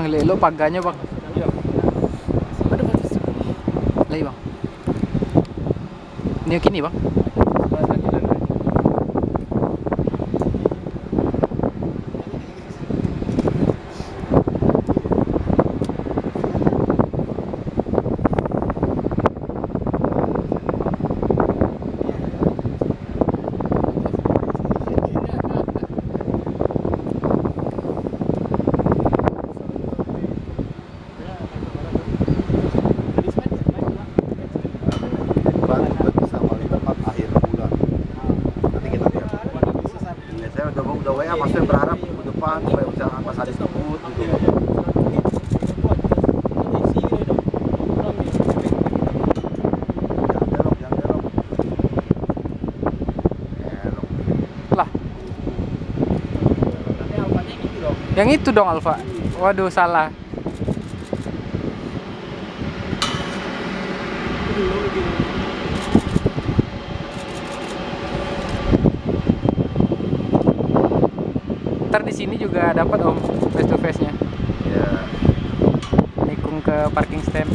lelo paganya bang. Iya. Ada batas. Lagi bang. Ini kini bang. Sebelah lagi dan udah WA maksudnya berharap minggu depan supaya bisa Mas Adi sebut gitu. Jangan belok. Lah. Yang itu dong Alfa. Waduh salah. Ntar di sini juga dapat om face to face nya. Ya. Nikung ke parking stand.